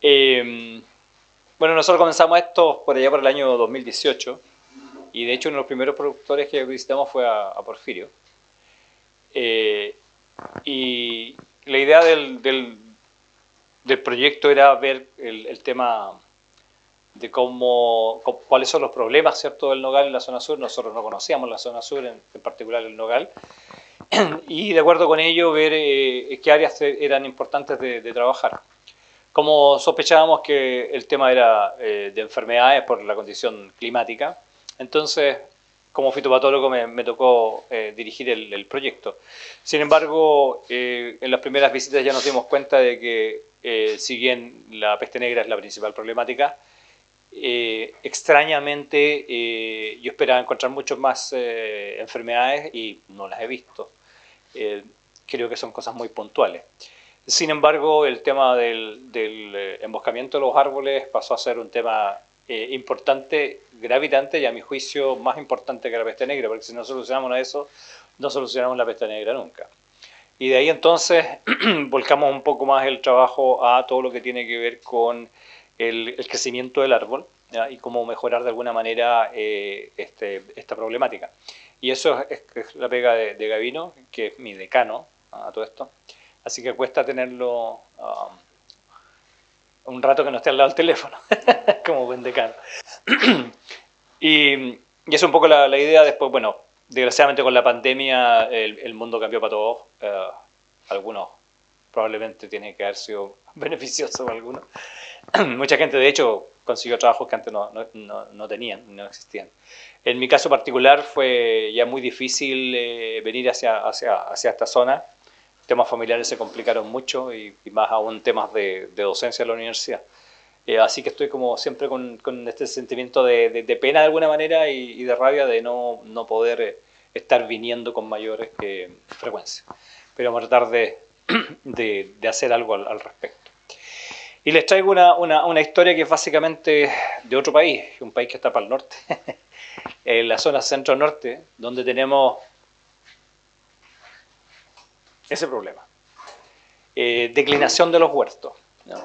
Eh, bueno, nosotros comenzamos esto por allá por el año 2018 y de hecho uno de los primeros productores que visitamos fue a Porfirio. Eh, y la idea del proyecto era ver el tema de cuáles son los problemas, ¿cierto?, del nogal en la zona sur. Nosotros no conocíamos la zona sur, en particular el nogal, y de acuerdo con ello ver qué áreas eran importantes de trabajar. Como sospechábamos que el tema era de enfermedades por la condición climática, entonces como fitopatólogo me tocó dirigir el proyecto. Sin embargo, en las primeras visitas ya nos dimos cuenta de que si bien la peste negra es la principal problemática, extrañamente yo esperaba encontrar muchas más enfermedades y no las he visto. Eh, Creo que son cosas muy puntuales. Sin embargo, el tema del emboscamiento de los árboles pasó a ser un tema importante, gravitante y a mi juicio más importante que la peste negra, porque si no solucionamos eso, no solucionamos la peste negra nunca. Y de ahí entonces volcamos un poco más el trabajo a todo lo que tiene que ver con el crecimiento del árbol, ¿ya?, y cómo mejorar de alguna manera esta problemática. Y eso es la pega de Gavino, que es mi decano a todo esto. Así que cuesta tenerlo un rato que no esté al lado del teléfono, como buen decano. y es un poco la idea. Después, bueno, desgraciadamente con la pandemia el mundo cambió para todos. Algunos probablemente tienen que haber sido beneficiosos algunos. Mucha gente, de hecho, consiguió trabajos que antes no tenían, no existían. En mi caso particular fue ya muy difícil venir hacia esta zona. Temas familiares se complicaron mucho y más aún temas de docencia en la universidad. Así que estoy como siempre con este sentimiento de pena de alguna manera y de rabia de no poder estar viniendo con mayor frecuencia. Pero vamos a tratar de hacer algo al respecto. Y les traigo una historia que es básicamente de otro país, un país que está para el norte, en la zona centro-norte, donde tenemos ese problema. Declinación de los huertos, ¿no?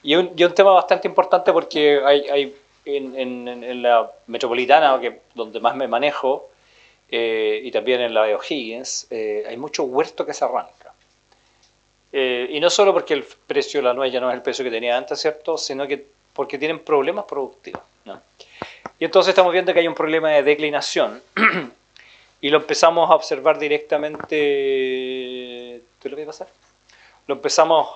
Y un tema bastante importante porque hay en la metropolitana, donde más me manejo, y también en la de O'Higgins, hay mucho huerto que se arranca. Y no solo porque el precio de la nuez ya no es el precio que tenía antes, ¿cierto?, sino que porque tienen problemas productivos, ¿no? Y entonces estamos viendo que hay un problema de declinación y lo empezamos a observar directamente. ¿Tú lo ves pasar? Lo empezamos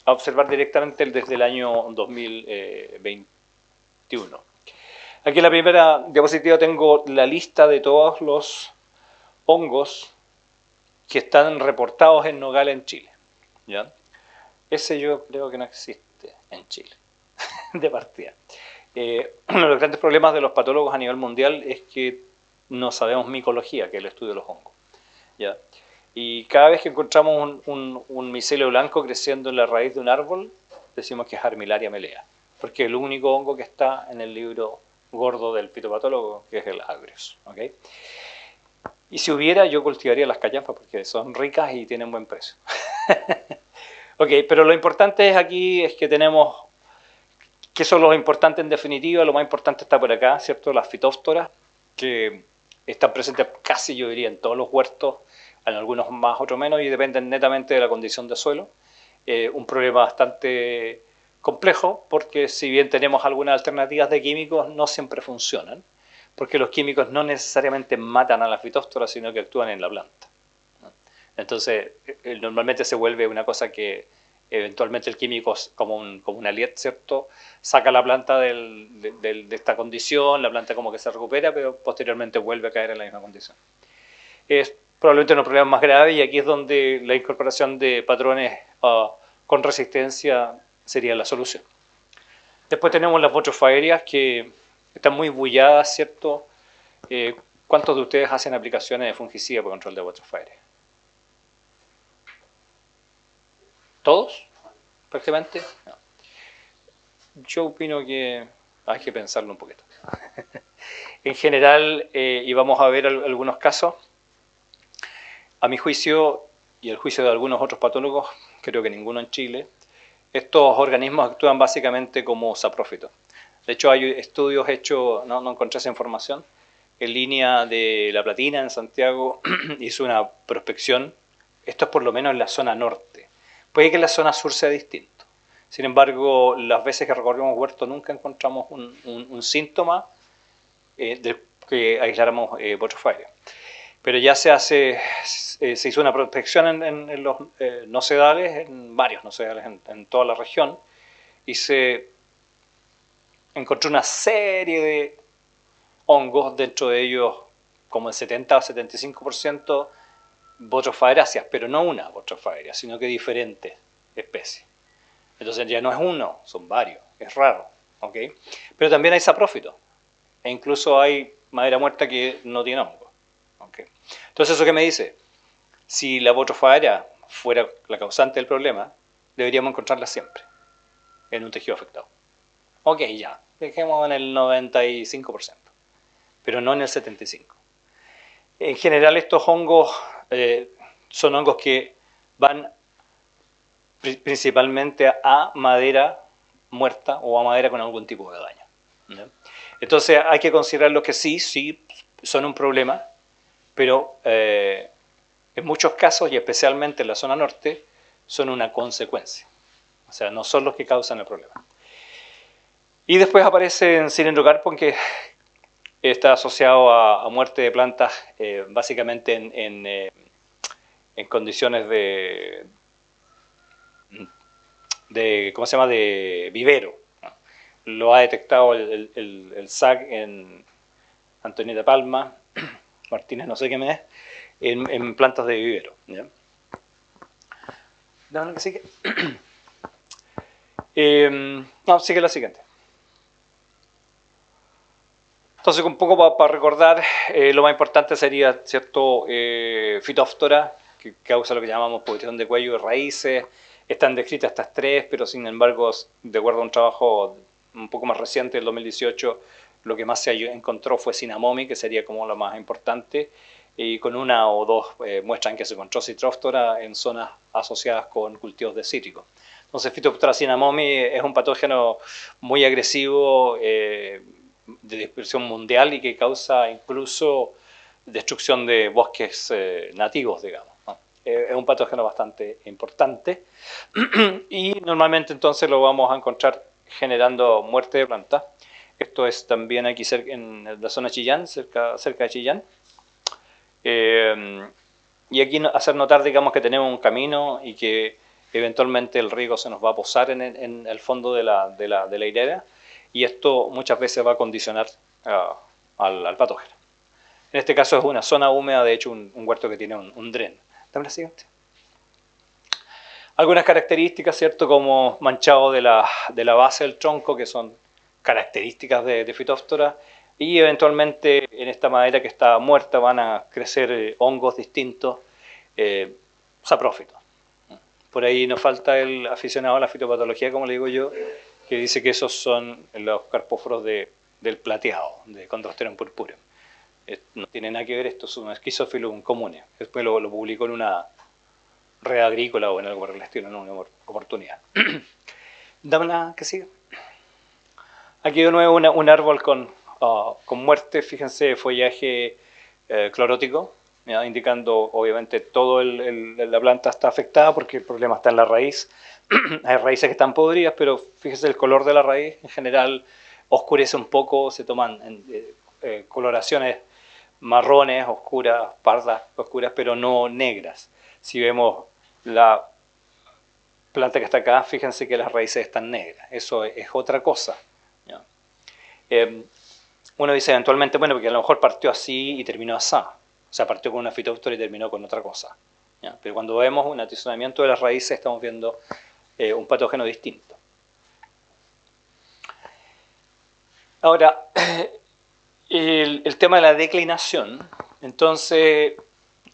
a observar directamente desde el año 2021. Aquí en la primera diapositiva tengo la lista de todos los hongos que están reportados en nogal en Chile, ¿ya? Ese yo creo que no existe en Chile, de partida. Uno de los grandes problemas de los patólogos a nivel mundial es que no sabemos micología, que es el estudio de los hongos, ¿ya? Y cada vez que encontramos un micelio blanco creciendo en la raíz de un árbol, decimos que es Armillaria melea, porque es el único hongo que está en el libro gordo del fitopatólogo, que es el agrios, ¿okay? Y si hubiera, yo cultivaría las callampas porque son ricas y tienen buen precio. Ok, pero lo importante aquí es que tenemos, que son los importantes en definitiva. Lo más importante está por acá, ¿cierto? Las fitóftoras, que están presentes casi, yo diría, en todos los huertos, en algunos más, otros menos, y dependen netamente de la condición de suelo. Un problema bastante complejo, porque si bien tenemos algunas alternativas de químicos, no siempre funcionan, porque los químicos no necesariamente matan a la fitóftora, sino que actúan en la planta. Entonces, normalmente se vuelve una cosa que eventualmente el químico, como un aliet, ¿cierto?, saca la planta de esta condición, la planta como que se recupera, pero posteriormente vuelve a caer en la misma condición. Es probablemente uno de los problemas más graves, y aquí es donde la incorporación de patrones con resistencia sería la solución. Después tenemos las botrofaerias, que están muy bulladas, ¿cierto? ¿Cuántos de ustedes hacen aplicaciones de fungicida para control de botrofaerias? ¿Todos? ¿Prácticamente? No. Yo opino que hay que pensarlo un poquito. En general, y vamos a ver algunos casos, a mi juicio y el juicio de algunos otros patólogos, creo que ninguno en Chile, Estos organismos actúan básicamente como saprófitos. De hecho, hay estudios hechos, no encontré esa información, en línea de La Platina, en Santiago, hizo una prospección. Esto es por lo menos en la zona norte. Puede que en la zona sur sea distinto. Sin embargo, las veces que recorrimos huerto nunca encontramos un síntoma de que aisláramos Botryophyria. Pero ya se hizo una prospección en los nocedales, en varios nocedales en toda la región, y se encontró una serie de hongos, dentro de ellos como el 70 o 75% Botryophyraceae, pero no una Botryophyra, sino que diferentes especies. Entonces ya no es uno, son varios, es raro, ¿ok? Pero también hay saprófitos, e incluso hay madera muerta que no tiene hongo, ¿ok? Entonces, ¿eso qué me dice? Si la Botryophyra fuera la causante del problema, deberíamos encontrarla siempre en un tejido afectado. Ok, ya, dejemos en el 95%, pero no en el 75%. En general, estos hongos son hongos que van principalmente a madera muerta o a madera con algún tipo de daño, ¿no? Entonces hay que considerarlo que sí son un problema, pero en muchos casos, y especialmente en la zona norte, son una consecuencia. O sea, no son los que causan el problema. Y después aparece en Cylindrocarpon, que está asociado a muerte de plantas básicamente en condiciones ¿cómo se llama?, de vivero, ¿no? Lo ha detectado el SAC en Antonieta Palma, Martínez no sé qué me es, en plantas de vivero, ¿ya? No, que sigue. No, sigue la siguiente. Entonces, un poco para recordar, lo más importante sería, ¿cierto?, Phytophthora, que causa lo que llamamos pudrición de cuello y raíces. Están descritas estas tres, pero sin embargo, de acuerdo a un trabajo un poco más reciente, del 2018, lo que más se encontró fue Cinnamomi, que sería como lo más importante, y con una o dos muestran que se encontró Citrophthora en zonas asociadas con cultivos de cítricos. Entonces, Phytophthora cinnamomi es un patógeno muy agresivo, de dispersión mundial, y que causa incluso destrucción de bosques nativos, digamos, ¿no? Es un patógeno bastante importante y normalmente entonces lo vamos a encontrar generando muerte de plantas. Esto es también aquí cerca, en la zona Chillán, cerca de Chillán. Y aquí hacer notar, digamos, que tenemos un camino y que eventualmente el riego se nos va a posar en el fondo de la hilera, y esto muchas veces va a condicionar al patógeno. En este caso es una zona húmeda, de hecho un huerto que tiene un dren. Dame la siguiente. Algunas características, ¿cierto?, como manchado de la base del tronco, que son características de Phytophthora, y eventualmente en esta madera que está muerta van a crecer hongos distintos, saprófitos. Por ahí nos falta el aficionado a la fitopatología, como le digo yo, que dice que esos son los carpóforos del plateado, de Chondrosterum purpureum. No tiene nada que ver, esto es un Schizophyllum comune. Después lo publicó en una red agrícola o en algo por el estilo, en una oportunidad. Dame la que sigue. Aquí de nuevo un árbol con muerte, fíjense, follaje clorótico, ¿ya?, indicando obviamente todo la planta está afectada porque el problema está en la raíz. Hay raíces que están podridas, pero fíjense el color de la raíz en general oscurece un poco, se toman coloraciones marrones, oscuras, pardas, oscuras, pero no negras. Si vemos la planta que está acá, fíjense que las raíces están negras, eso es otra cosa, ¿ya? Uno dice eventualmente, bueno, porque a lo mejor partió así y terminó así, o sea, partió con una Phytophthora y terminó con otra cosa, ¿ya? Pero cuando vemos un atizonamiento de las raíces, estamos viendo un patógeno distinto. Ahora, el tema de la declinación, entonces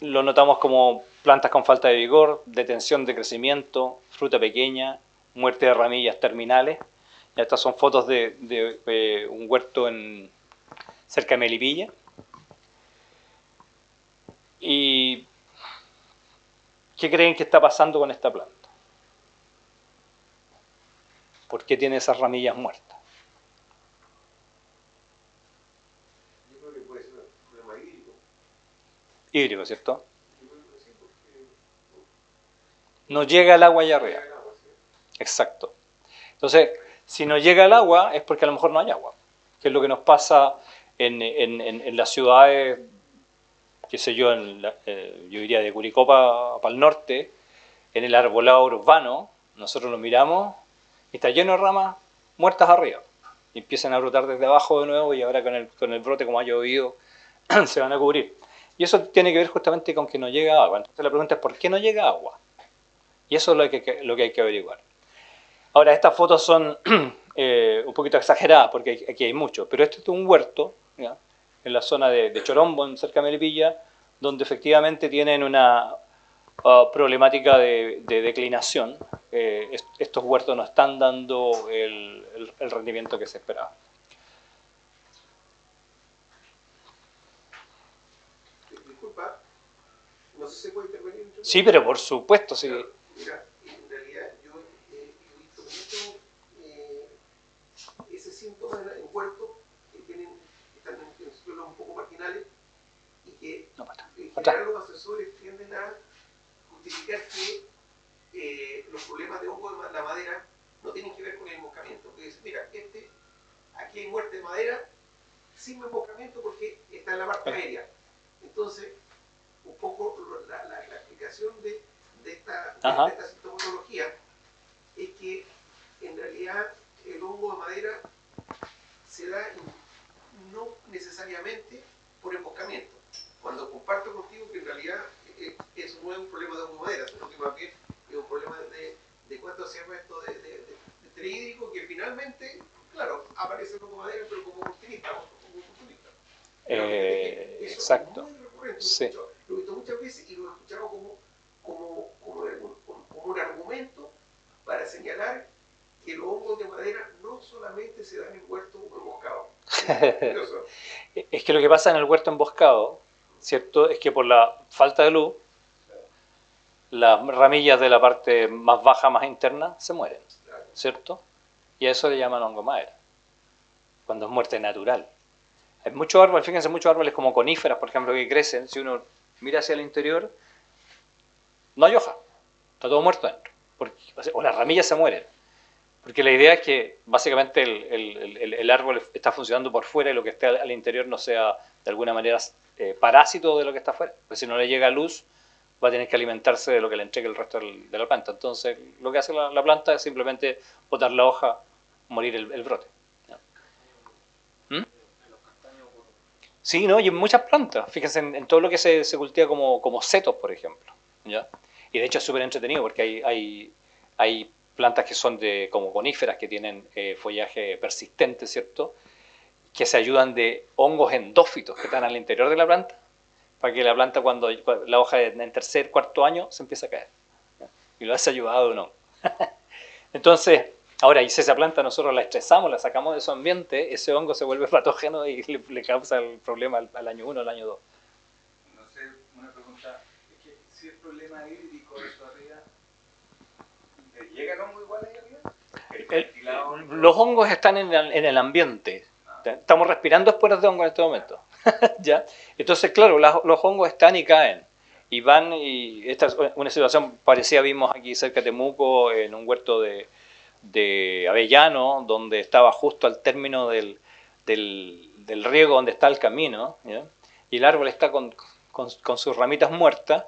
lo notamos como plantas con falta de vigor, detención de crecimiento, fruta pequeña, muerte de ramillas terminales. Estas son fotos de un huerto cerca de Melipilla. ¿Y qué creen que está pasando con esta planta? ¿Por qué tiene esas ramillas muertas? Yo creo que puede ser un problema hídrico. Hídrico, ¿cierto? Yo creo que sí, porque No llega el agua allá no arriba. llega el agua, ¿sí? Exacto. Entonces, si no llega el agua es porque a lo mejor no hay agua, que es lo que nos pasa en las ciudades, qué sé yo, yo diría de Curicó para el norte, en el arbolado urbano, nosotros lo miramos y está lleno de ramas muertas arriba. Y empiezan a brotar desde abajo de nuevo y ahora con el brote, como ha llovido, se van a cubrir. Y eso tiene que ver justamente con que no llega agua. Entonces la pregunta es, ¿por qué no llega agua? Y eso es lo que hay que averiguar. Ahora, estas fotos son un poquito exageradas porque aquí hay mucho, pero este es un huerto, ¿ya? En la zona de Chorombo, cerca de Melipilla, donde efectivamente tienen una problemática de declinación. Estos huertos no están dando el rendimiento que se esperaba. Disculpa, no sé si se puede intervenir. Sí, pero por supuesto, sí. Claro, mira, en realidad yo he visto mucho ese síntoma en huertos que están en suelos un poco marginales y que No, en atrás. general los asesores tienden a justificar que los problemas de hongo de la madera no tienen que ver con el emboscamiento. Porque dicen, mira, aquí hay muerte de madera sin emboscamiento porque está en la parte aérea. Entonces, un poco la explicación de esta sintomatología es que en realidad el hongo de madera se da no necesariamente por emboscamiento. Cuando comparto contigo que en realidad eso no es un problema de hongo de madera, sino que más bien es un problema de cuánto se llama esto de estrés hídrico, que finalmente, claro, aparece el hongo de madera, pero como oportunista, como oportunista. Eso Exacto. es muy recurrente. Sí. Lo he visto muchas veces y lo he escuchado como un argumento para señalar que los hongos de madera no solamente se dan en huertos emboscados. Es que lo que pasa en el huerto emboscado, ¿cierto? Es que por la falta de luz, las ramillas de la parte más baja, más interna, se mueren, ¿cierto? Y a eso le llaman hongo madera, cuando es muerte natural. Hay muchos árboles, fíjense, muchos árboles como coníferas, por ejemplo, que crecen, si uno mira hacia el interior, no hay hoja, está todo muerto dentro, o las ramillas se mueren. Porque la idea es que básicamente el árbol está funcionando por fuera y lo que esté al interior no sea de alguna manera parásito de lo que está afuera. Porque si no le llega luz, va a tener que alimentarse de lo que le entregue el resto de la planta. Entonces, lo que hace la planta es simplemente botar la hoja, morir el brote. ¿Mm? Sí, ¿no? Y en muchas plantas. Fíjense en todo lo que se cultiva como setos, por ejemplo. ¿Ya? Y de hecho es súper entretenido porque hay plantas que son como coníferas, que tienen follaje persistente, ¿cierto? Que se ayudan de hongos endófitos que están al interior de la planta, para que la planta cuando la hoja en tercer, cuarto año se empieza a caer. Y lo has ayudado o no. Entonces, ahora, y si esa planta nosotros la estresamos, la sacamos de su ambiente, ese hongo se vuelve patógeno y le causa el problema al año 1, al año 2. No sé, una pregunta, es que si el problema hídrico de eso arriba, ¿llega el hongo igual ahí arriba? Los hongos están en el ambiente. Estamos respirando esporas de hongo en este momento. ¿Ya? Entonces, claro, los hongos están y caen. Y van, y esta es una situación parecida, vimos aquí cerca de Temuco, en un huerto de avellano, donde estaba justo al término del riego donde está el camino, ¿ya? Y el árbol está con sus ramitas muertas,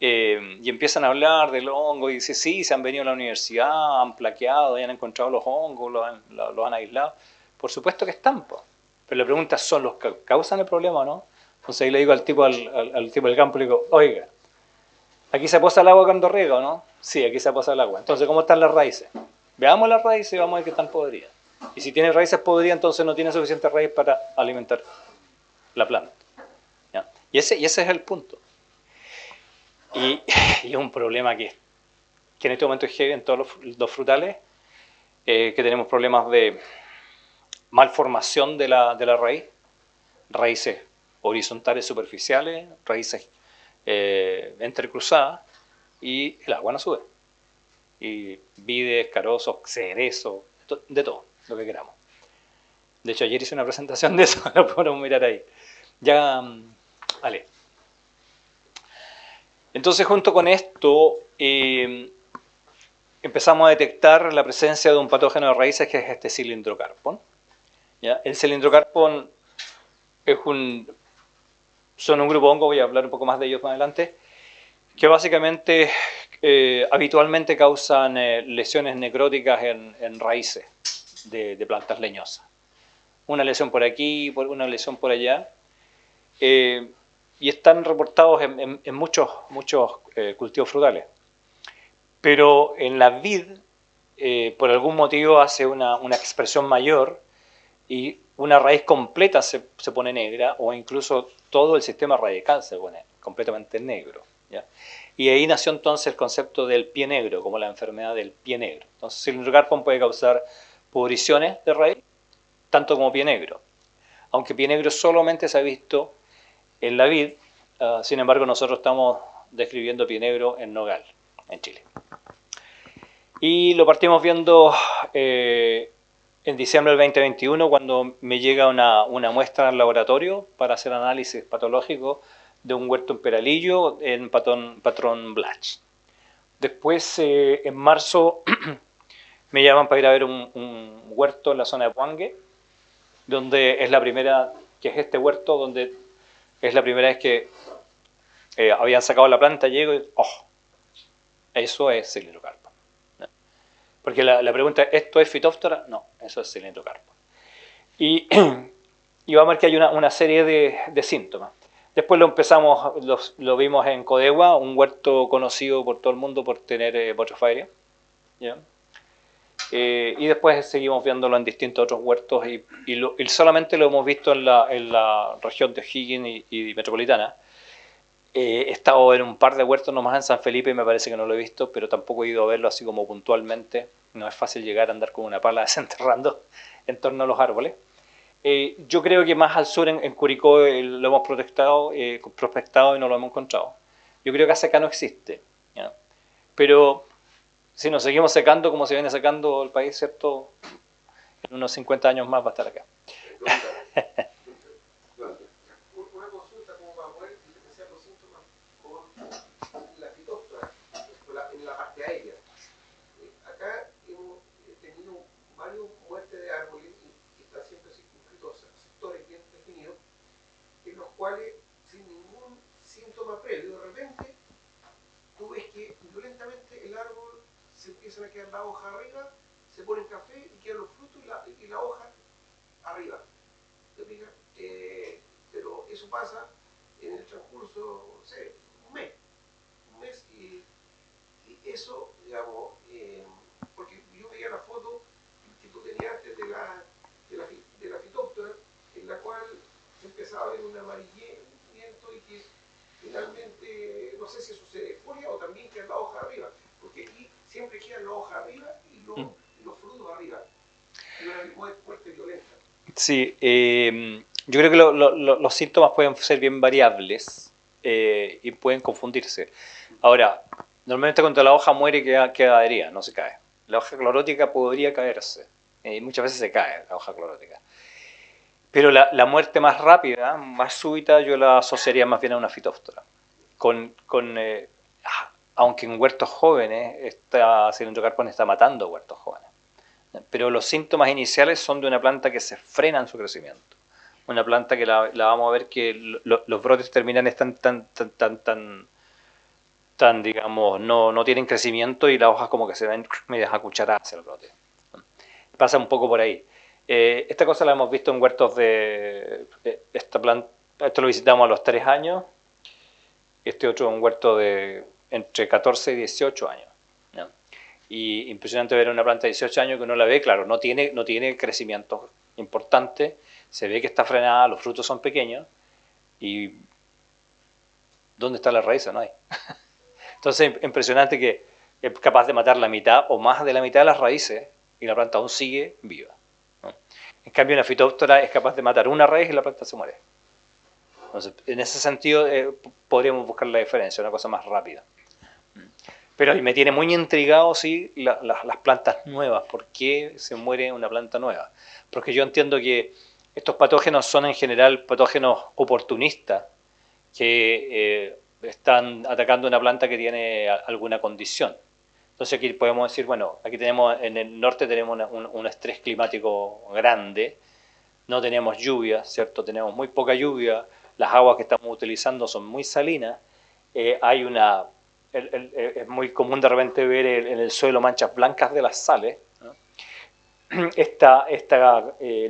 y empiezan a hablar del hongo y dicen, sí, se han venido a la universidad, han plaqueado, y han encontrado los hongos, los han aislado. Por supuesto que están, po. Pero la pregunta es, ¿son los que causan el problema o no? Entonces ahí le digo al tipo del campo, le digo, oiga, aquí se posa el agua cuando riega, ¿no? Sí, aquí se posa el agua. Entonces, ¿cómo están las raíces? Veamos las raíces y vamos a ver que están podridas. Y si tiene raíces podridas, entonces no tiene suficiente raíz para alimentar la planta. ¿Ya? Y ese es el punto. Y es un problema que en este momento es heavy en todos los frutales, que tenemos problemas de malformación de la raíz, raíces horizontales superficiales, raíces entrecruzadas, y el agua no sube. y vides, carozos, cerezo, de todo, lo que queramos. De hecho, ayer hice una presentación de eso, lo podemos mirar ahí. Ya, vale. Entonces, junto con esto, empezamos a detectar la presencia de un patógeno de raíces que es este cilindrocarpon. ¿Ya? El cilindrocarpon son un grupo hongo, voy a hablar un poco más de ellos más adelante, que básicamente habitualmente causan lesiones necróticas en raíces de plantas leñosas. Una lesión por aquí, una lesión por allá. Y están reportados en muchos cultivos frutales. Pero en la vid, por algún motivo, hace una expresión mayor y una raíz completa se pone negra, o incluso todo el sistema radical se pone completamente negro. ¿Ya? Y ahí nació entonces el concepto del pie negro, como la enfermedad del pie negro. Entonces, el cilindrocarpon puede causar pudriciones de raíz, tanto como pie negro. Aunque pie negro solamente se ha visto en la vid, sin embargo nosotros estamos describiendo pie negro en nogal, en Chile. Y lo partimos viendo en diciembre del 2021, cuando me llega una muestra al laboratorio para hacer análisis patológico de un huerto en Peralillo en patrón Blach. Después, en marzo, me llaman para ir a ver un huerto en la zona de Puangue, donde es la primera, que es este huerto, donde es la primera vez que habían sacado la planta, llego y ¡oh! Eso es cilindrocarpon. ¿No? Porque la pregunta es, ¿esto es Phytophthora? No, eso es cilindrocarpon. Y vamos a ver que hay una serie de síntomas. Después lo vimos en Codegua, un huerto conocido por todo el mundo por tener Botryophyria. ¿Ya? Y después seguimos viéndolo en distintos otros huertos y solamente lo hemos visto en la región de O'Higgins y Metropolitana. He estado en un par de huertos nomás en San Felipe y me parece que no lo he visto, pero tampoco he ido a verlo así como puntualmente. No es fácil llegar a andar con una pala desenterrando en torno a los árboles. Yo creo que más al sur, en Curicó, lo hemos prospectado y no lo hemos encontrado. Yo creo que acá no existe. ¿Ya? Pero si nos seguimos secando como se viene secando el país, ¿cierto? En unos 50 años más va a estar acá. Una consulta como para poder diferenciar los síntomas con la fitóftora en la parte aérea. Acá hemos tenido varios muertes de árboles y está siempre circunscritos a sectores bien definidos, en los cuales sin ningún síntoma previo, de repente tú ves que violentamente el árbol se empiezan a quedar la hoja arriba, se pone en café y quedan los frutos y la hoja arriba. ¿Te fijas? Pero eso pasa en el transcurso, no sé, un mes y eso, digamos, porque yo veía la foto que tú tenías antes de la fitóptora, en la cual empezaba a ver un amarillento y que finalmente, no sé si eso se folia o también queda la hoja arriba, porque aquí siempre queda la hoja arriba y los frutos arriba. Y una muerte violenta. Sí, yo creo que los síntomas pueden ser bien variables y pueden confundirse. Ahora, normalmente cuando la hoja muere queda adherida, no se cae. La hoja clorótica podría caerse, y muchas veces se cae la hoja clorótica. Pero la muerte más rápida, más súbita, yo la asociaría más bien a una fitóftora. Aunque en huertos jóvenes, esta cilindrocarpon está matando huertos jóvenes. Pero los síntomas iniciales son de una planta que se frena en su crecimiento. Una planta que la vamos a ver que los brotes terminales tan digamos, no tienen crecimiento y las hojas como que se ven medias acucharadas hacia el brote. Pasa un poco por ahí. Esta cosa la hemos visto en huertos de esta planta. Esto lo visitamos a los 3 años. Este otro es un huerto de entre 14 y 18 años. ¿No? Y impresionante ver una planta de 18 años que uno la ve, claro, no tiene crecimiento importante, se ve que está frenada, los frutos son pequeños y ¿dónde está la raíz? No hay. Entonces es impresionante que es capaz de matar la mitad o más de la mitad de las raíces y la planta aún sigue viva. ¿No? En cambio una fitóptora es capaz de matar una raíz y la planta se muere. Entonces, en ese sentido podríamos buscar la diferencia, una cosa más rápida. Pero me tiene muy intrigado, sí, las plantas nuevas. ¿Por qué se muere una planta nueva? Porque yo entiendo que estos patógenos son en general patógenos oportunistas que están atacando una planta que tiene alguna condición. Entonces aquí podemos decir, bueno, aquí tenemos, en el norte tenemos un estrés climático grande, no tenemos lluvia, ¿cierto? Tenemos muy poca lluvia, las aguas que estamos utilizando son muy salinas, hay una... es muy común de repente ver en el suelo manchas blancas de las sales, ¿no? Esta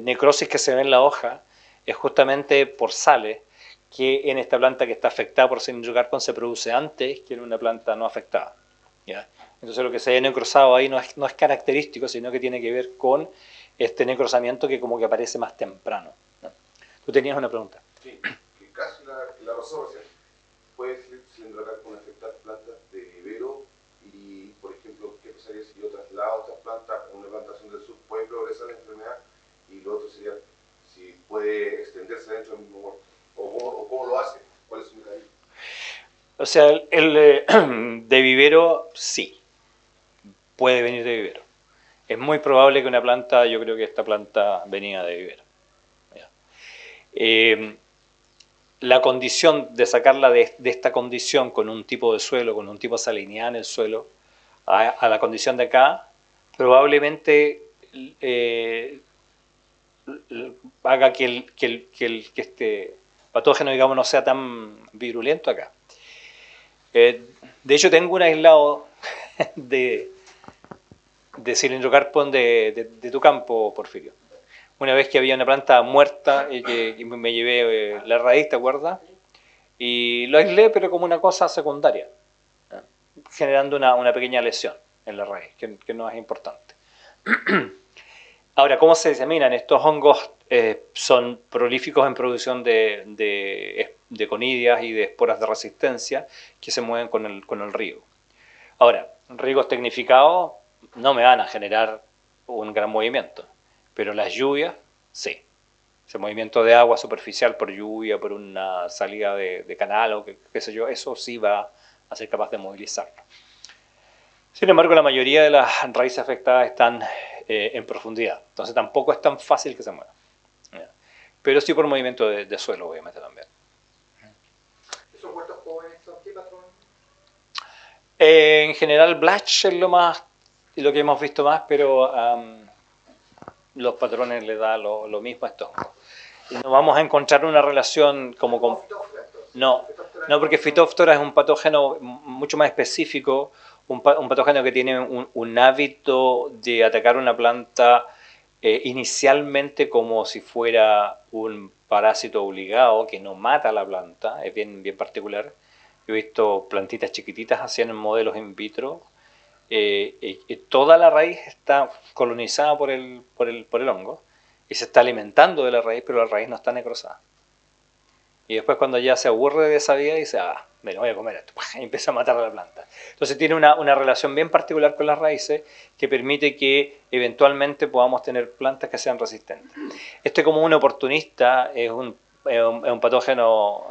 necrosis que se ve en la hoja es justamente por sales, que en esta planta que está afectada por Cylindrocarpon se produce antes que en una planta no afectada, ¿ya? Entonces lo que se ha necrosado ahí no es característico, sino que tiene que ver con este necrosamiento que como que aparece más temprano, ¿no? Tú tenías una pregunta. Sí, que casi la razón, o sea, puede Cylindrocarpon afectar plantas de vivero y, por ejemplo, ¿qué pasaría si yo traslado estas plantas a una plantación del sur? ¿Puede progresar la enfermedad? Y lo otro sería si puede extenderse dentro del mismo huerto. ¿O cómo lo hace? ¿Cuál es su mecanismo? O sea, de vivero sí, puede venir de vivero. Es muy probable que una planta, yo creo que esta planta venía de vivero. La condición de sacarla de esta condición con un tipo de suelo, con un tipo de salinidad en el suelo, a la condición de acá, probablemente haga que este patógeno, digamos, no sea tan virulento acá. De hecho, tengo un aislado de Cylindrocarpon de tu campo, Porfirio. Una vez que había una planta muerta y que me llevé la raíz, ¿te acuerdas? Y lo aislé, pero como una cosa secundaria, ¿no? Generando una pequeña lesión en la raíz, que no es importante. Ahora, ¿cómo se diseminan? Estos hongos son prolíficos en producción de conidias y de esporas de resistencia que se mueven con el riego. Ahora, riegos tecnificados no me van a generar un gran movimiento, pero las lluvias, sí. Ese movimiento de agua superficial por lluvia, por una salida de canal o qué sé yo, eso sí va a ser capaz de movilizarlo. Sin embargo, la mayoría de las raíces afectadas están en profundidad, entonces tampoco es tan fácil que se muevan. Pero sí por movimiento de suelo, obviamente, también. ¿Esos huertos jóvenes son qué patrón? En general, Blatch es lo que hemos visto más, pero los patrones le da lo mismo a estos. No vamos a encontrar una relación como con... No, porque Phytophthora es un patógeno mucho más específico, un patógeno que tiene un hábito de atacar una planta inicialmente como si fuera un parásito obligado que no mata a la planta, es bien particular. Yo he visto plantitas chiquititas haciendo modelos in vitro. Toda la raíz está colonizada por el hongo y se está alimentando de la raíz, pero la raíz no está necrosada. Y después cuando ya se aburre de esa vida dice, me lo voy a comer esto, y empieza a matar a la planta. Entonces tiene una relación bien particular con las raíces que permite que eventualmente podamos tener plantas que sean resistentes. Este, como un oportunista, es un patógeno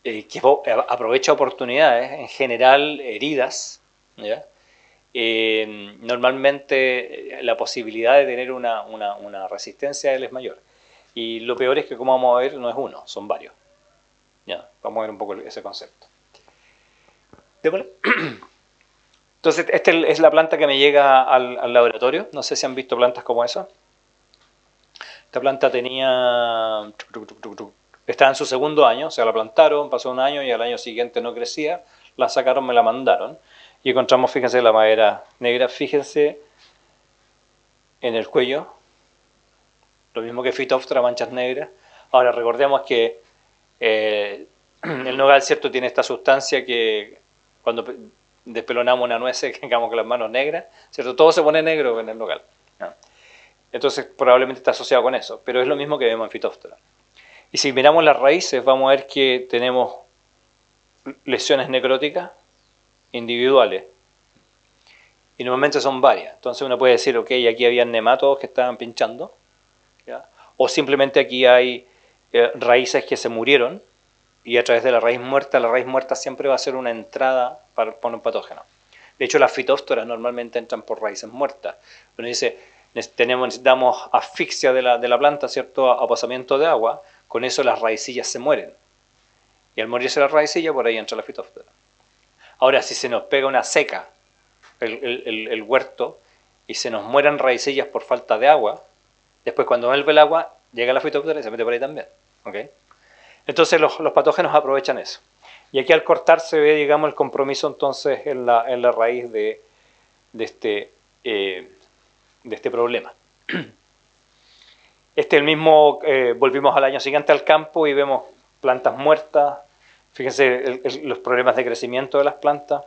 que aprovecha oportunidades, en general heridas, ¿ya? Normalmente la posibilidad de tener una resistencia a él es mayor. Y lo peor es que, como vamos a ver, no es uno, son varios. Ya, vamos a ver un poco ese concepto. Entonces, esta es la planta que me llega al laboratorio. No sé si han visto plantas como esa. Esta planta estaba en su segundo año, o sea, la plantaron, pasó un año y al año siguiente no crecía, la sacaron, me la mandaron. Y encontramos, fíjense, la madera negra, fíjense en el cuello, lo mismo que Phytophthora, manchas negras. Ahora, recordemos que el nogal, ¿cierto?, tiene esta sustancia que cuando despelonamos una nuez quedamos con las manos negras, ¿cierto? Todo se pone negro en el nogal, ¿no? Entonces, probablemente está asociado con eso, pero es lo mismo que vemos en Phytophthora. Y si miramos las raíces, vamos a ver que tenemos lesiones necróticas individuales. Y normalmente son varias. Entonces uno puede decir, ok, aquí había nematodos que estaban pinchando, ¿ya? O simplemente aquí hay raíces que se murieron, y a través de la raíz muerta siempre va a ser una entrada para un patógeno. De hecho, las fitóftoras normalmente entran por raíces muertas. Uno dice, necesitamos asfixia de la planta, ¿cierto? Apasamiento de agua, con eso las raicillas se mueren. Y al morirse la raicilla, por ahí entra la fitóftora. Ahora, si se nos pega una seca el huerto y se nos mueren raicillas por falta de agua, después cuando vuelve el agua, llega la fitóftora y se mete por ahí también. ¿Okay? Entonces los patógenos aprovechan eso. Y aquí al cortar se ve, digamos, el compromiso entonces en la raíz de este problema. El mismo, volvimos al año siguiente al campo y vemos plantas muertas. Fíjense los problemas de crecimiento de las plantas,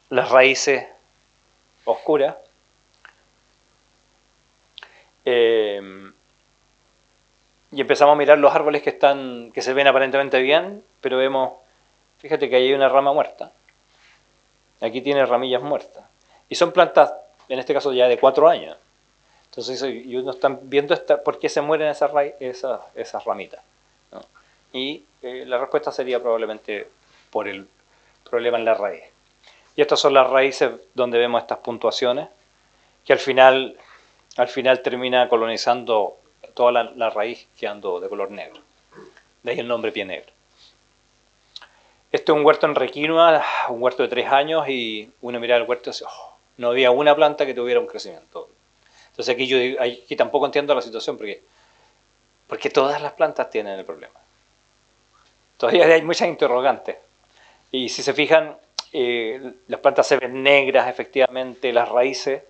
las raíces oscuras. Y empezamos a mirar los árboles que se ven aparentemente bien, pero vemos, fíjate que ahí hay una rama muerta. Aquí tiene ramillas muertas. Y son plantas, en este caso ya de 4 años. Entonces, y uno está viendo por qué se mueren esas ramitas, ¿no? Y la respuesta sería probablemente por el problema en la raíz. Y estas son las raíces donde vemos estas puntuaciones, que al final termina colonizando toda la raíz quedando de color negro. De ahí el nombre pie negro. Este es un huerto en Requinoa, un huerto de 3 años, y uno mira el huerto y dice, no había una planta que tuviera un crecimiento. Entonces aquí tampoco entiendo la situación, porque todas las plantas tienen el problema. Todavía hay muchas interrogantes. Y si se fijan, las plantas se ven negras, efectivamente, las raíces.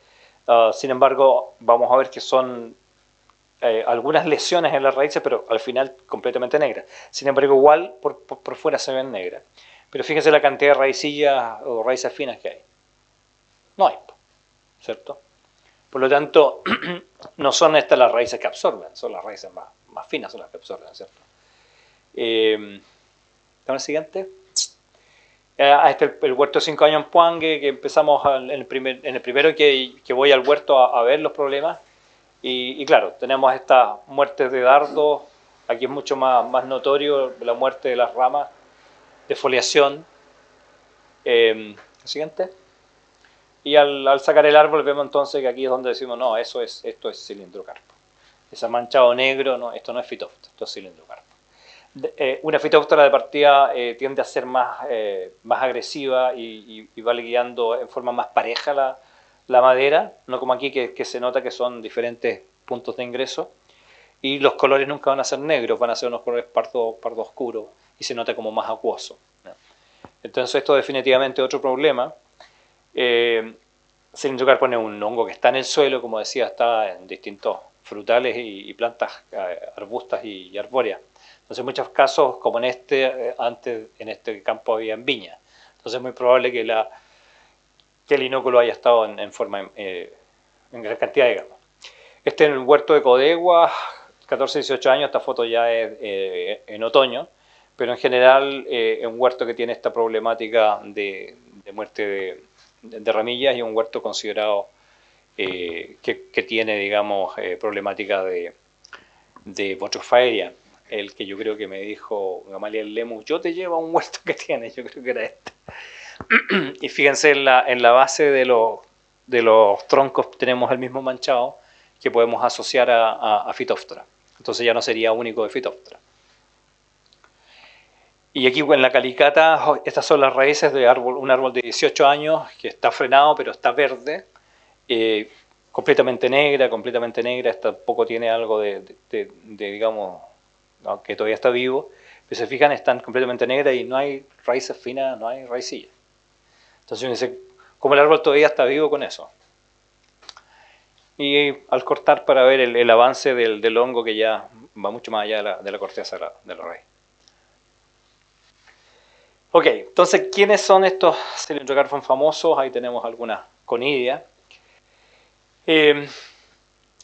Sin embargo, vamos a ver que son algunas lesiones en las raíces, pero al final completamente negras. Sin embargo, igual por fuera se ven negras. Pero fíjense la cantidad de raicillas o raíces finas que hay. No hay, ¿cierto? Por lo tanto, no son estas las raíces que absorben, son las raíces más finas, son las que absorben, ¿cierto? ¿Estamos en el siguiente? El huerto de 5 años en Puangue, que empezamos en el primero que voy al huerto a ver los problemas. Y claro, tenemos estas muertes de dardos. Aquí es mucho más notorio la muerte de las ramas, defoliación. Siguiente. Y al sacar el árbol vemos entonces que aquí es donde decimos, no, esto es cilindrocarpo. Ese manchado negro, no, esto no es fitóftora, esto es cilindrocarpo. Una fitóftora de partida tiende a ser más agresiva y va guiando en forma más pareja la madera, no como aquí que se nota que son diferentes puntos de ingreso, y los colores nunca van a ser negros, van a ser unos colores pardo oscuro y se nota como más acuoso, ¿no? Entonces esto definitivamente es otro problema. Cilindrocarpo es un hongo que está en el suelo, como decía, está en distintos frutales y plantas arbustas y arbóreas. Entonces en muchos casos, como antes en este campo había viña, entonces es muy probable que el inóculo haya estado en gran cantidad, digamos. En el huerto de Codegua, 14-18 años, esta foto ya es en otoño, pero en general es un huerto que tiene esta problemática de muerte de ramillas, y un huerto considerado que tiene, digamos, problemática de Botrofaeria. El que yo creo que me dijo Gamaliel Lemus, yo te llevo a un huerto que tiene, yo creo que era este. Y fíjense, en la base de los troncos tenemos el mismo manchado que podemos asociar a fitóftora. Entonces ya no sería único de fitóftora. Y aquí en la calicata, estas son las raíces de un árbol de 18 años que está frenado pero está verde, completamente negra, tampoco tiene algo de digamos, ¿no?, que todavía está vivo. Pero se fijan, están completamente negras y no hay raíces finas, no hay raicillas. Entonces uno dice, ¿cómo el árbol todavía está vivo con eso? Y al cortar para ver el avance del hongo, que ya va mucho más allá de la corteza de la raíz. Ok, entonces, ¿quiénes son estos cilindrocarpos famosos? Ahí tenemos algunas conidias.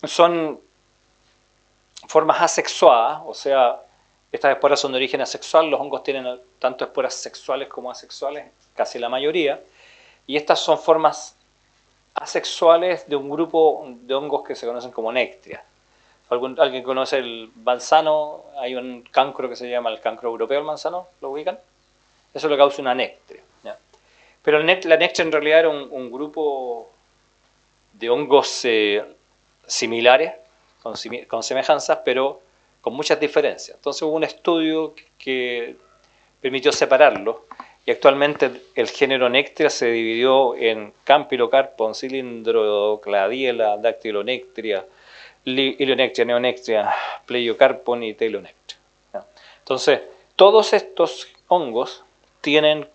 Son formas asexuadas, o sea, estas esporas son de origen asexual. Los hongos tienen tanto esporas sexuales como asexuales, casi la mayoría. Y estas son formas asexuales de un grupo de hongos que se conocen como néctrias. ¿Alguien conoce el manzano? Hay un cancro que se llama el cancro europeo del manzano, ¿lo ubican? Eso lo causa una nectria, ¿ya? Pero la nectria en realidad era un grupo de hongos similares, con semejanzas, pero con muchas diferencias. Entonces hubo un estudio que permitió separarlos, y actualmente el género Nectria se dividió en Campylocarbon, Cylindrocladiela, Dactylonectria, Ilionectria, Neonectria, Pleiocarpon y Telonectria. Entonces, todos estos hongos tienen,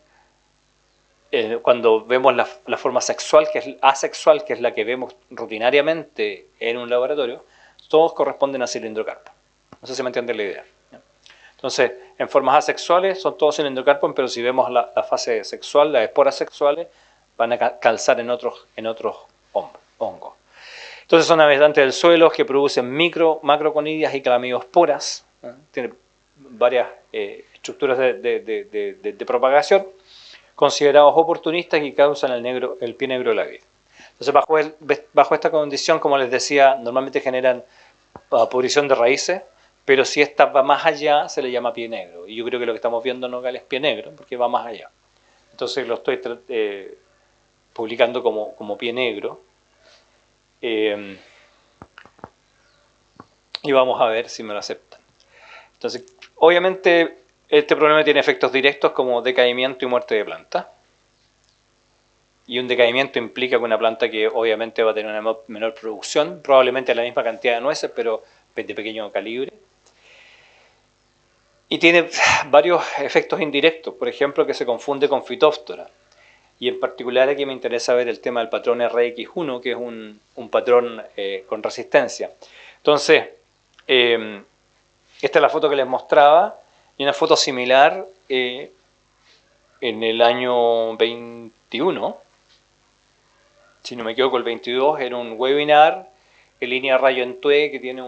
cuando vemos la forma sexual, que es asexual, que es la que vemos rutinariamente en un laboratorio, todos corresponden a Cylindrocarpon. No sé si me entienden la idea. Entonces, en formas asexuales son todos Cylindrocarpon, pero si vemos la fase sexual, las esporas sexuales van a calzar en otros hongos. Entonces son habitantes del suelo que producen macroconidias y clamidiosporas. Tienen varias estructuras de propagación, considerados oportunistas y causan el pie negro de la vida. Entonces, bajo esta condición, como les decía, normalmente generan pudrición de raíces, pero si esta va más allá, se le llama pie negro. Y yo creo que lo que estamos viendo en Nogal es pie negro, porque va más allá. Entonces lo estoy publicando como pie negro. Y vamos a ver si me lo aceptan. Entonces, obviamente, este problema tiene efectos directos como decaimiento y muerte de planta. Y un decaimiento implica que una planta que obviamente va a tener una menor producción, probablemente la misma cantidad de nueces, pero de pequeño calibre. Y tiene varios efectos indirectos, por ejemplo, que se confunde con Phytophthora. Y en particular aquí me interesa ver el tema del patrón RX1, que es un patrón con resistencia. Entonces, esta es la foto que les mostraba, y una foto similar en el año 21, si no me equivoco, el 22, en un webinar en línea rayo en TUE, que tiene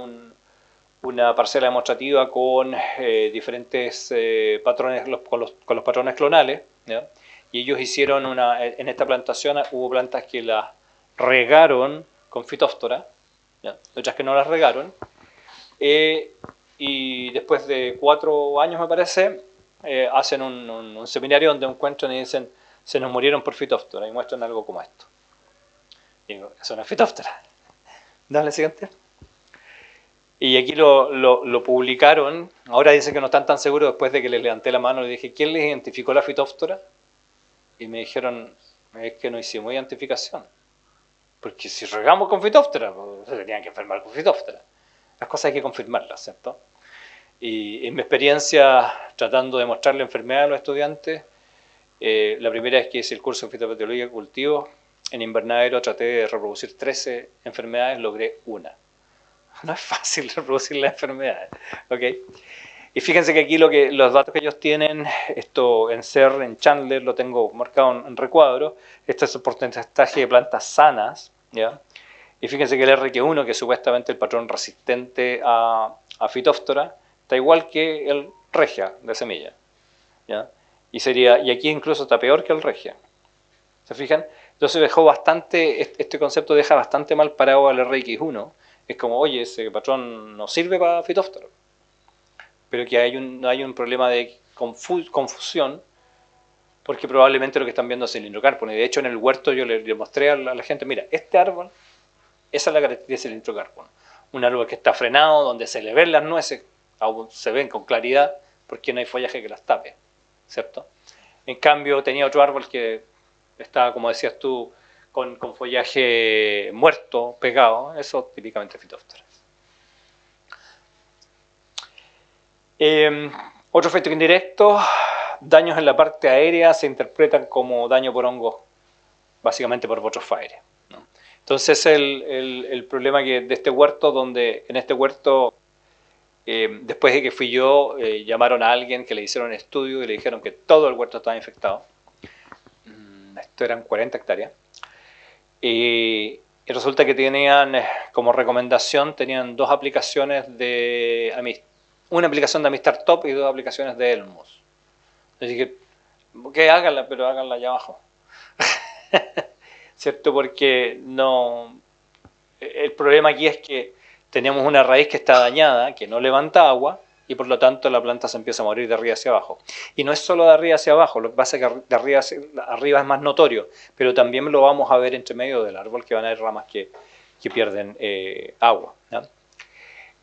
una parcela demostrativa con diferentes patrones, con los patrones clonales, ¿ya? Y ellos hicieron en esta plantación hubo plantas que las regaron con Phytophthora, ¿ya? Otras que no las regaron, y después de 4 años, me parece, hacen un seminario donde encuentran y dicen, se nos murieron por Phytophthora, y muestran algo como esto. Y digo, eso no es Phytophthora. Dale, siguiente. Y aquí lo publicaron. Ahora dicen que no están tan seguros, después de que les levanté la mano y le dije, ¿quién les identificó la Phytophthora? Y me dijeron, es que no hicimos identificación. Porque si regamos con Phytophthora, pues, se tenían que enfermar con Phytophthora. Las cosas hay que confirmarlas, ¿cierto? Y en mi experiencia, tratando de mostrar la enfermedad a los estudiantes, la primera vez que hice el curso de fitopatología de cultivo, en invernadero traté de reproducir 13 enfermedades, logré una. No es fácil reproducir las enfermedades, ¿ok? Y fíjense que aquí los datos que ellos tienen, esto en CER, en Chandler, lo tengo marcado en recuadro. Este es el porcentaje de plantas sanas, ¿ya? Y fíjense que el RQ1, que es supuestamente el patrón resistente a Phytophthora, está igual que el regia de semilla, ¿ya? Y aquí incluso está peor que el regia. ¿Se fijan? Entonces este concepto deja bastante mal parado al RX1. Es como, oye, ese patrón no sirve para Phytophthora. Pero que hay un problema de confusión, porque probablemente lo que están viendo es Cylindrocarpon. Y de hecho en el huerto yo le mostré a la gente, mira, este árbol, esa es la característica de Cylindrocarpon. Un árbol que está frenado, donde se le ven las nueces, se ven con claridad, porque no hay follaje que las tape, ¿cierto? En cambio tenía otro árbol que estaba, como decías tú, con follaje muerto, pegado, eso típicamente Phytophthora. Otro efecto indirecto, daños en la parte aérea se interpretan como daño por hongos, básicamente por Botryophyre, ¿no? Entonces el problema de este huerto, donde en este huerto, después de que fui yo, llamaron a alguien que le hicieron un estudio y le dijeron que todo el huerto estaba infectado. Esto eran 40 hectáreas. Y resulta que tenían, como recomendación, tenían 2 aplicaciones una aplicación de Amistar Top y 2 aplicaciones de Elmus. Así que háganla, pero háganla allá abajo. ¿Cierto? Porque no. El problema aquí es que tenemos una raíz que está dañada, que no levanta agua, y por lo tanto la planta se empieza a morir de arriba hacia abajo. Y no es solo de arriba hacia abajo, lo que pasa es que de arriba hacia arriba es más notorio, pero también lo vamos a ver entre medio del árbol, que van a haber ramas que pierden agua, ¿no?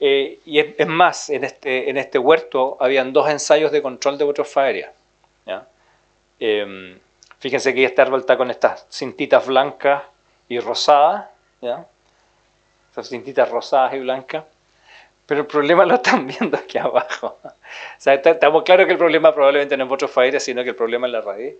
Y es más, en este huerto habían 2 ensayos de control de eutrofia aérea, ¿ya? Fíjense que este árbol está con estas cintitas blancas y rosadas, ¿ya? Estas cintitas rosadas y blancas. Pero el problema lo están viendo aquí abajo. O sea, estamos claros que el problema probablemente no es eutrofia aérea, sino que el problema es la raíz.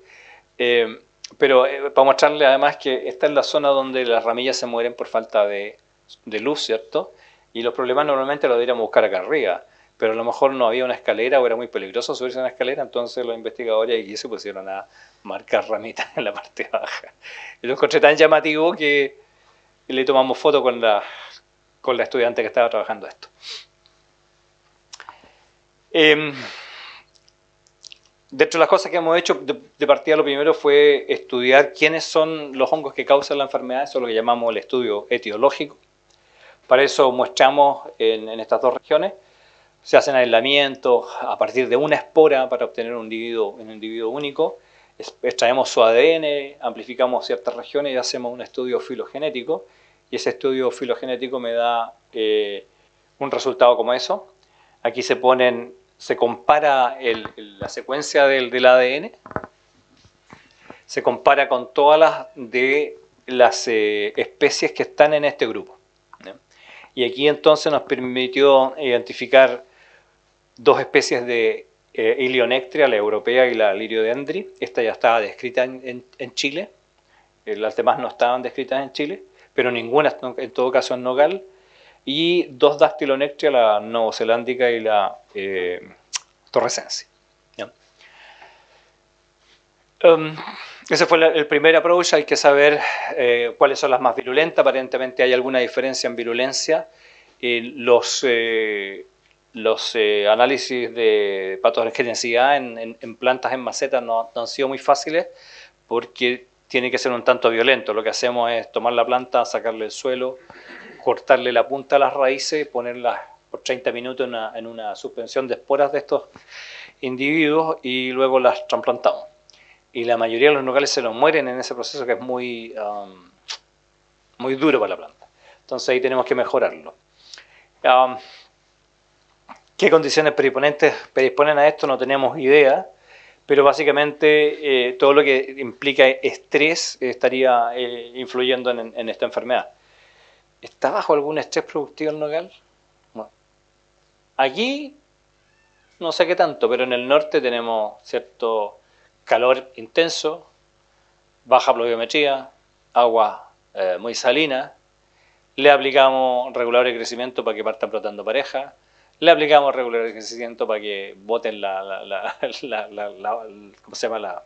Pero para mostrarle además que esta es la zona donde las ramillas se mueren por falta de luz, ¿cierto? Y los problemas normalmente los deberíamos buscar acá arriba, pero a lo mejor no había una escalera o era muy peligroso subirse a una escalera, entonces los investigadores aquí se pusieron a marcar ramitas en la parte baja. Y lo encontré tan llamativo que le tomamos foto con la estudiante que estaba trabajando esto. De hecho, las cosas que hemos hecho de partida, lo primero fue estudiar quiénes son los hongos que causan la enfermedad, eso es lo que llamamos el estudio etiológico. Para eso muestramos en estas 2 regiones, se hacen aislamientos a partir de una espora para obtener un individuo único, extraemos su ADN, amplificamos ciertas regiones y hacemos un estudio filogenético, y ese estudio filogenético me da un resultado como eso. Aquí se compara la secuencia del ADN, se compara con todas las especies que están en este grupo, ¿no? Y aquí entonces nos permitió identificar 2 especies de Ilionectria, la europea y la Liriodendri. Esta ya estaba descrita en Chile, las demás no estaban descritas en Chile, pero ninguna en todo caso en nogal. Y 2 Dactylonectria, la neozelándica y la torresense. Ese fue el primer approach. Hay que saber cuáles son las más virulentas. Aparentemente hay alguna diferencia en virulencia. Los análisis de patogenicidad en plantas en macetas no han sido muy fáciles porque tiene que ser un tanto violento. Lo que hacemos es tomar la planta, sacarle el suelo, cortarle la punta a las raíces, ponerlas por 30 minutos en una suspensión de esporas de estos individuos y luego las trasplantamos. Y la mayoría de los nogales se nos mueren en ese proceso, que es muy duro para la planta. Entonces ahí tenemos que mejorarlo. ¿Qué condiciones predisponen a esto? No tenemos idea, pero básicamente todo lo que implica estrés estaría influyendo en esta enfermedad. ¿Está bajo algún estrés productivo el nogal? Bueno, aquí no sé qué tanto, pero en el norte tenemos cierto calor intenso, baja pluviometría, agua muy salina, le aplicamos reguladores de crecimiento para que partan brotando pareja, le aplicamos reguladores de crecimiento para que boten ¿cómo se llama?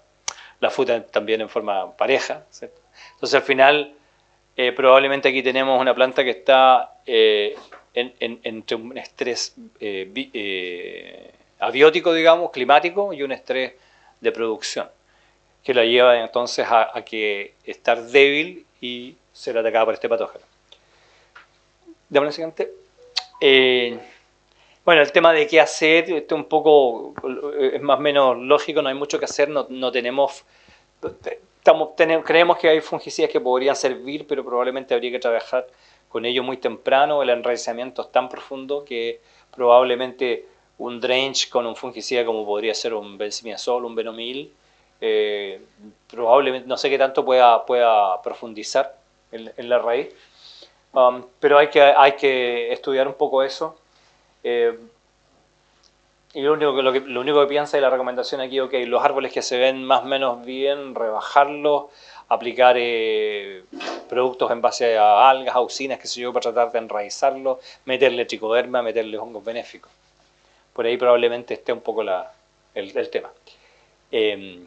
La fruta también en forma pareja, ¿cierto? Entonces al final probablemente aquí tenemos una planta que está entre un estrés abiótico, digamos, climático, y un estrés de producción, que la lleva entonces a que estar débil y ser atacada por este patógeno. Dame la siguiente. Bueno, el tema de qué hacer, esto un poco es más o menos lógico, no hay mucho que hacer, no tenemos... creemos que hay fungicidas que podrían servir, pero probablemente habría que trabajar con ellos muy temprano. El enraizamiento es tan profundo que probablemente un drench con un fungicida como podría ser un benzimiazol, un Venomil, probablemente no sé qué tanto pueda profundizar en la raíz, pero hay que estudiar un poco eso. Y lo único que piensa y la recomendación aquí, ok, los árboles que se ven más o menos bien, rebajarlos, aplicar productos en base a algas, auxinas, qué sé yo, para tratar de enraizarlos, meterle tricoderma, meterle hongos benéficos. Por ahí probablemente esté un poco el tema. Y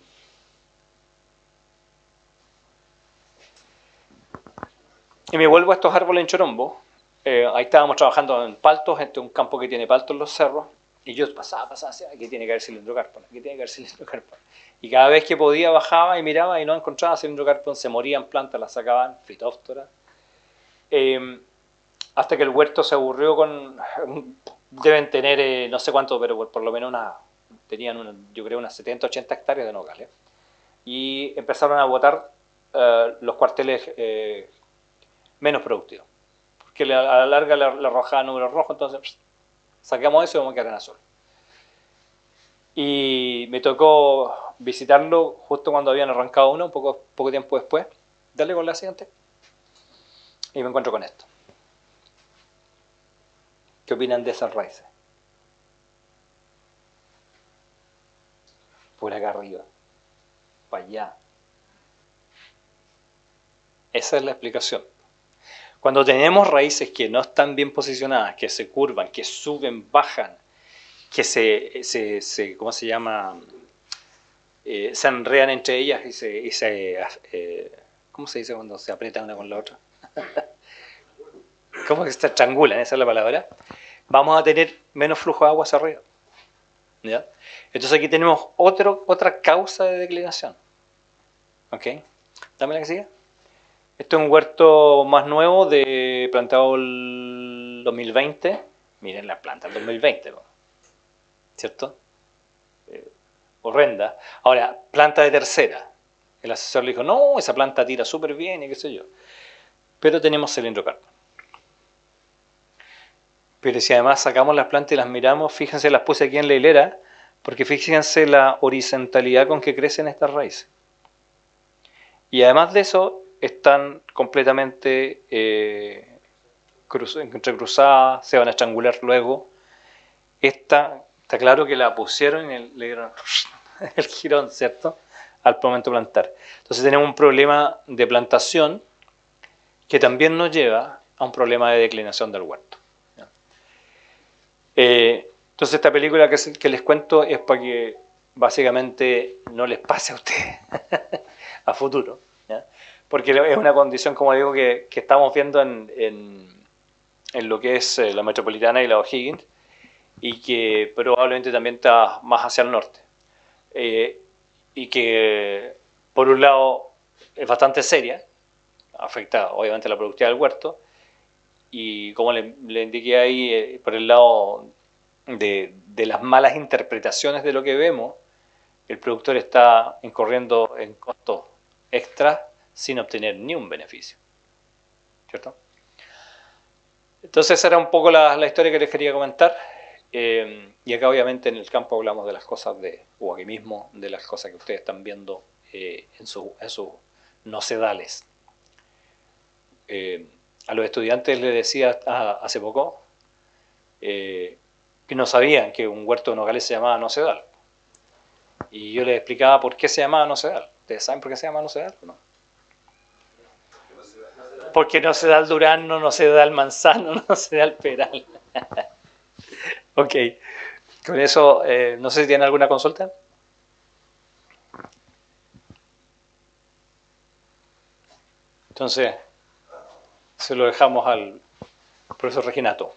me vuelvo a estos árboles en Chorombo. Ahí estábamos trabajando en paltos, este es un campo que tiene paltos en los cerros, y yo pasaba, aquí tiene que haber cilindrocárpona, aquí tiene que haber cilindrocárpona. Y cada vez que podía bajaba y miraba y no encontraba cilindrocárpona, se morían plantas, las sacaban, fitóftora. hasta que el huerto se aburrió con... Deben tener no sé cuánto, pero por lo menos tenían yo creo unas 70, 80 hectáreas de nogales. Y empezaron a botar los cuarteles menos productivos. Porque a la larga le arrojaban números rojos, entonces sacamos eso y vamos a quedar en azul. Y me tocó visitarlo justo cuando habían arrancado uno, poco tiempo después. Dale con la siguiente. Y me encuentro con esto. ¿Qué opinan de esas raíces? Por acá arriba, para allá. Esa es la explicación. Cuando tenemos raíces que no están bien posicionadas, que se curvan, que suben, bajan, que ¿cómo se llama? Se enredan entre ellas ¿cómo se dice cuando se aprietan una con la otra? ¿Cómo que se estrangulan? Esa es la palabra. Vamos a tener menos flujo de agua hacia arriba. ¿Ya? Entonces aquí tenemos otra causa de declinación. ¿Ok? Dame la que sigue. Este es un huerto más nuevo, plantado el 2020. Miren la planta del 2020, ¿cierto? Horrenda. Ahora, planta de tercera. El asesor le dijo, no, esa planta tira súper bien y qué sé yo. Pero tenemos cilindro carbono. Pero si además sacamos las plantas y las miramos, fíjense, las puse aquí en la hilera, porque fíjense la horizontalidad con que crecen estas raíces. Y además de eso, están completamente entrecruzadas, se van a estrangular luego. Esta, está claro que la pusieron y le dieron el girón, ¿cierto?, al momento de plantar. Entonces tenemos un problema de plantación que también nos lleva a un problema de declinación del huerto. Entonces esta película que les cuento es para que básicamente no les pase a ustedes a futuro, ¿ya? Porque es una condición, como digo, que estamos viendo en lo que es la Metropolitana y la O'Higgins, y que probablemente también está más hacia el norte. Y que, por un lado, es bastante seria, afecta obviamente la productividad del huerto, y como le indiqué ahí, por el lado de las malas interpretaciones de lo que vemos, el productor está incurriendo en costos extras sin obtener ni un beneficio, ¿cierto? Entonces esa era un poco la historia que les quería comentar. Y acá obviamente en el campo hablamos de las cosas o aquí mismo, de las cosas que ustedes están viendo en sus nocedales. A los estudiantes les decía hace poco que no sabían que un huerto de nogales se llamaba nocedal. Y yo les explicaba por qué se llamaba nocedal. ¿Ustedes saben por qué se llama nocedal o no? Porque no se da el durazno, no se da el manzano, no se da el peral. Ok, con eso no sé si tienen alguna consulta. Entonces, se lo dejamos al profesor Reginato.